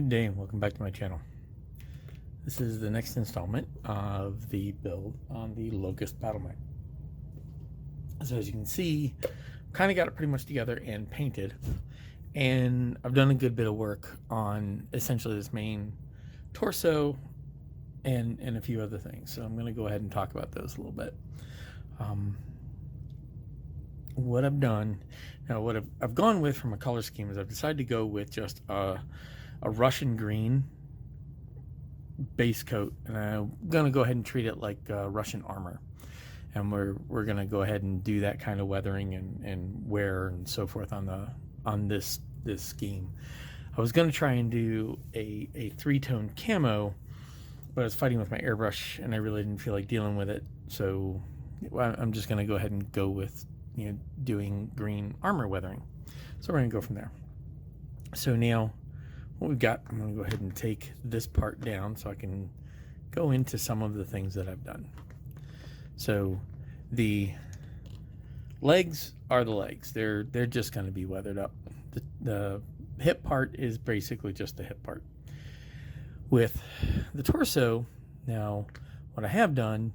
Good day and welcome back to my channel. This is the next installment of the build on the Locust Battlemech. So as you can see, kind of got it pretty much together and painted, and I've done a good bit of work on essentially this main torso and a few other things. So I'm going to go ahead and talk about those a little bit. What I've done now, what I've gone with from a color scheme is I've decided to go with just a Russian green base coat, and I'm gonna go ahead and treat it like Russian armor, and we're gonna go ahead and do that kind of weathering and wear and so forth on this scheme. I was gonna try and do a three-tone camo, but I was fighting with my airbrush and I really didn't feel like dealing with it, so I'm just gonna go ahead and go with doing green armor weathering. So we're gonna go from there. So now what we've got, I'm going to go ahead and take this part down so I can go into some of the things that I've done. So the legs are the legs. They're just going to be weathered up. The hip part is basically just the hip part. With the torso, now what I have done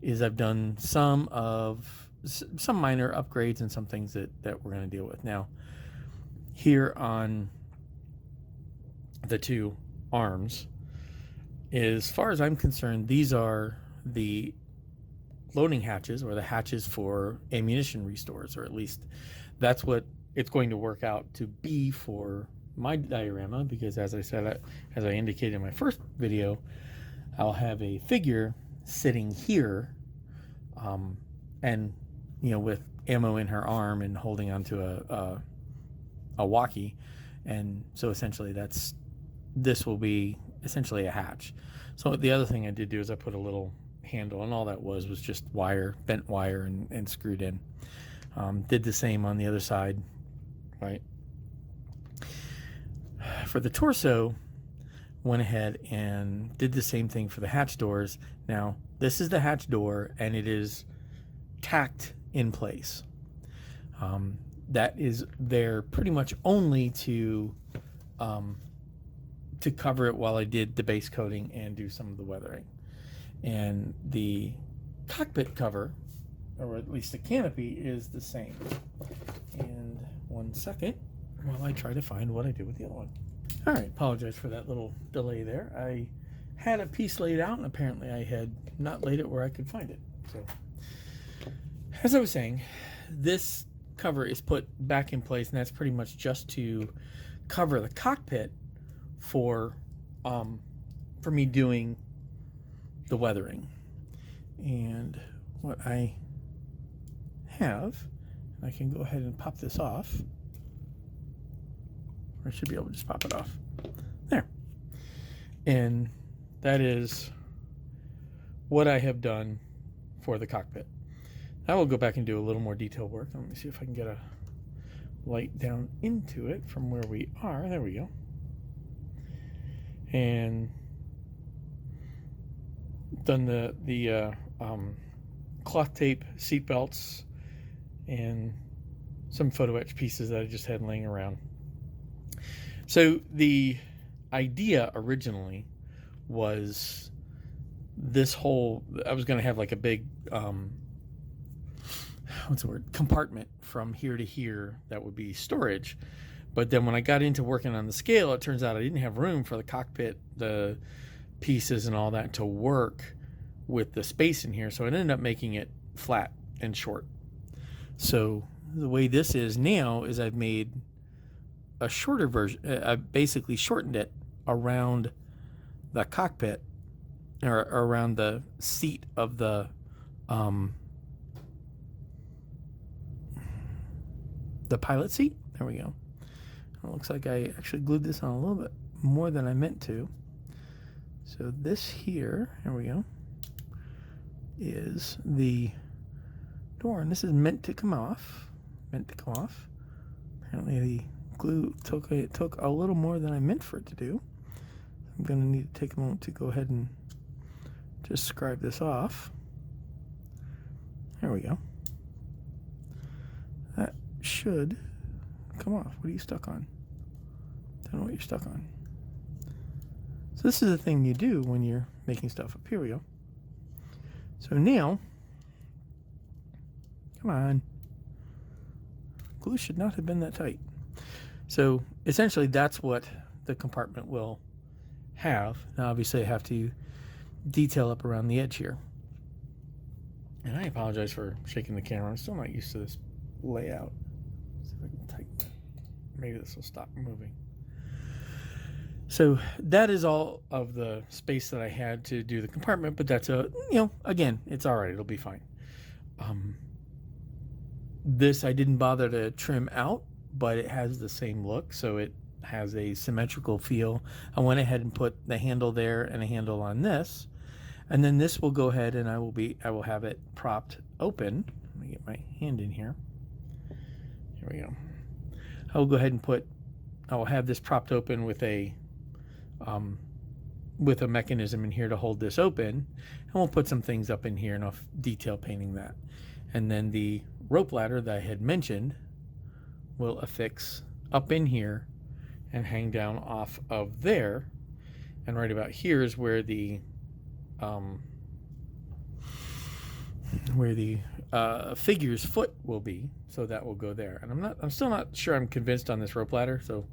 is I've done some minor upgrades and some things that we're going to deal with. Now here on the two arms, as far as I'm concerned, these are the loading hatches, or the hatches for ammunition restores, or at least that's what it's going to work out to be for my diorama, because as I said, as I indicated in my first video, I'll have a figure sitting here and with ammo in her arm and holding onto a walkie, and so essentially this will be essentially a hatch. So the other thing I did do is I put a little handle, and all that was just wire, bent wire, and screwed in. Did the same on the other side, right? For the torso, went ahead and did the same thing for the hatch doors. Now this is the hatch door, and it is tacked in place. That is there pretty much only to cover it while I did the base coating and do some of the weathering. And the cockpit cover, or at least the canopy, is the same. And one second while I try to find what I did with the other one. All right, apologize for that little delay there. I had a piece laid out, and apparently I had not laid it where I could find it. So as I was saying, this cover is put back in place, and that's pretty much just to cover the cockpit for me doing the weathering. And what I have, I can go ahead and pop this off, or I should be able to just pop it off there, and that is what I have done for the cockpit. I will go back and do a little more detailed work. Let me see if I can get a light down into it from where we are. There we go. And done the cloth tape seat belts and some photo etch pieces that I just had laying around. So the idea originally was this whole, I was going to have like a big compartment from here to here that would be storage. But then when I got into working on the scale, it turns out I didn't have room for the cockpit, the pieces and all that to work with the space in here. So it ended up making it flat and short. So the way this is now is I've made a shorter version. I basically shortened it around the cockpit, or around the seat of the pilot seat. There we go. It looks like I actually glued this on a little bit more than I meant to. So this here, there we go, is the door, and this is meant to come off. Apparently the glue took a little more than I meant for it to do. I'm going to need to take a moment to go ahead and just scribe this off. There we go. That should come off. What are you stuck on? Don't know what you're stuck on. So this is the thing you do when you're making stuff up. Here we go. So now, come on. Glue should not have been that tight. So essentially that's what the compartment will have. Now obviously I have to detail up around the edge here. And I apologize for shaking the camera. I'm still not used to this layout. See if I can tighten that. Maybe this will stop moving. So that is all of the space that I had to do the compartment, but that's again, it's all right. It'll be fine. This I didn't bother to trim out, but it has the same look. So it has a symmetrical feel. I went ahead and put the handle there and a handle on this. And then this will go ahead and I will have it propped open. Let me get my hand in here. Here we go. I will go ahead and I will have this propped open with a mechanism in here to hold this open. And we'll put some things up in here and I'll detail painting that. And then the rope ladder that I had mentioned will affix up in here and hang down off of there. And right about here is where the figure's foot will be, so that will go there. And I'm still not sure I'm convinced on this rope ladder, so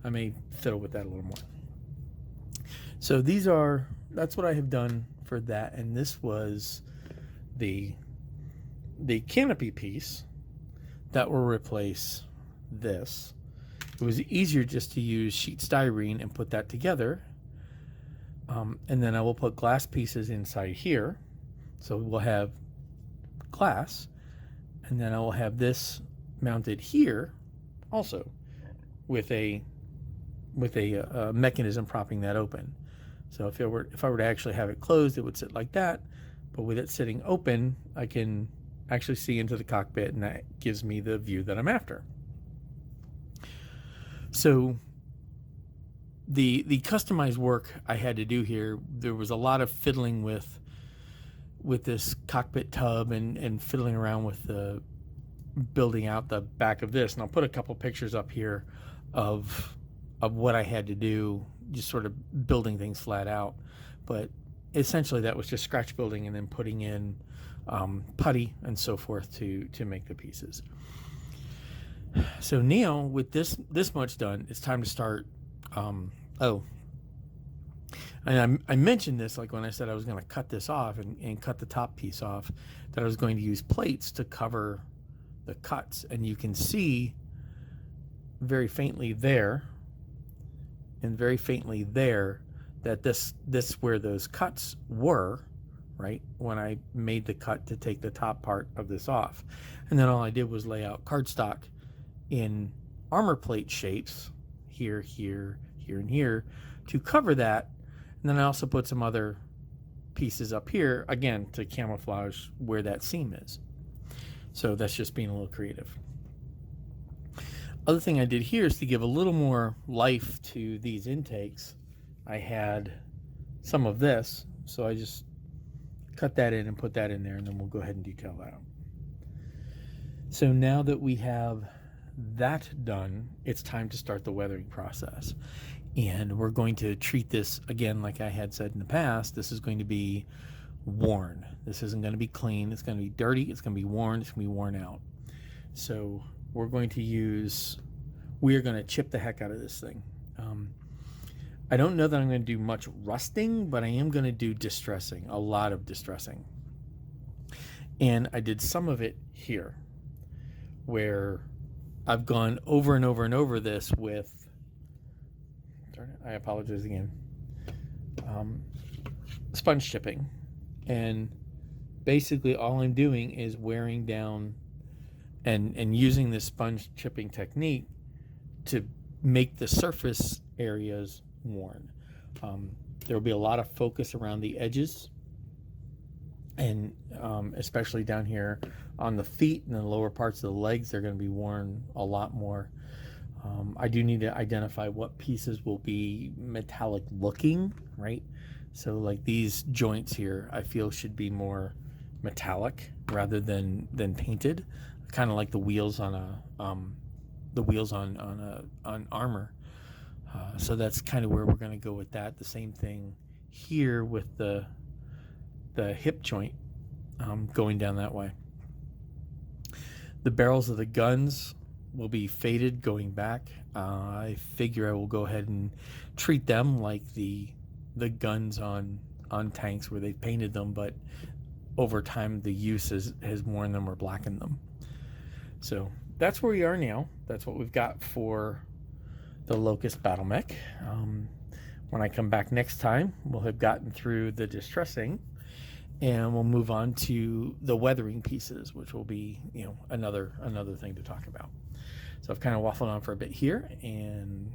I may fiddle with that a little more. So that's what I have done for that, and this was the canopy piece that will replace this. It was easier just to use sheet styrene and put that together. And then I will put glass pieces inside here. So we'll have glass. And then I will have this mounted here also with a mechanism propping that open. So if I were to actually have it closed, it would sit like that. But with it sitting open, I can actually see into the cockpit, and that gives me the view that I'm after. So the customized work I had to do here, there was a lot of fiddling with this cockpit tub and fiddling around with the building out the back of this. And I'll put a couple pictures up here of what I had to do, just sort of building things flat out. But essentially that was just scratch building and then putting in putty and so forth to make the pieces. So now with this much done, it's time to start. And I mentioned this, like when I said I was going to cut this off and cut the top piece off, that I was going to use plates to cover the cuts. And you can see very faintly there and very faintly there that this where those cuts were, right, when I made the cut to take the top part of this off. And then all I did was lay out cardstock in armor plate shapes here, here, here, and here to cover that. And then I also put some other pieces up here, again, to camouflage where that seam is. So that's just being a little creative. Other thing I did here is to give a little more life to these intakes. I had some of this, so I just cut that in and put that in there, and then we'll go ahead and detail that out. So now that we have that done, it's time to start the weathering process. And we're going to treat this, again, like I had said in the past, this is going to be worn. This isn't going to be clean. It's going to be dirty. It's going to be worn. It's going to be worn out. So we're going to chip the heck out of this thing. I don't know that I'm going to do much rusting, but I am going to do distressing, a lot of distressing. And I did some of it here, where I've gone over and over and over this with, I apologize again, sponge chipping. And basically all I'm doing is wearing down and using this sponge chipping technique to make the surface areas worn. There will be a lot of focus around the edges, and especially down here on the feet and the lower parts of the legs, they're going to be worn a lot more. I do need to identify what pieces will be metallic looking, right? So like these joints here, I feel should be more metallic rather than painted, kind of like the wheels on on armor. So that's kind of where we're going to go with that. The same thing here with the hip joint going down that way. The barrels of the guns will be faded going back. I figure I will go ahead and treat them like the guns on tanks where they've painted them, but over time the use has worn them or blackened them. So that's where we are now. That's what we've got for the Locust Battlemech. When I come back next time, we'll have gotten through the distressing, and we'll move on to the weathering pieces, which will be, you know, another thing to talk about. So I've kind of waffled on for a bit here, and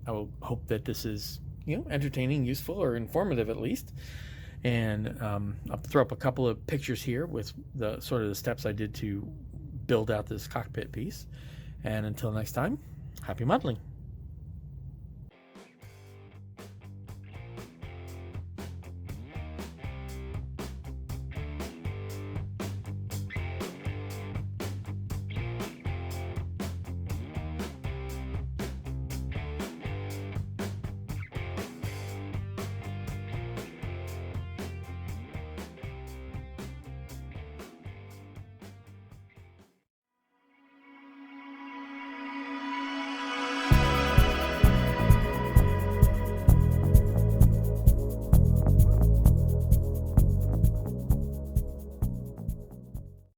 I will hope that this is, you know, entertaining, useful, or informative at least. And I'll throw up a couple of pictures here with the sort of the steps I did to build out this cockpit piece. And until next time, happy modeling.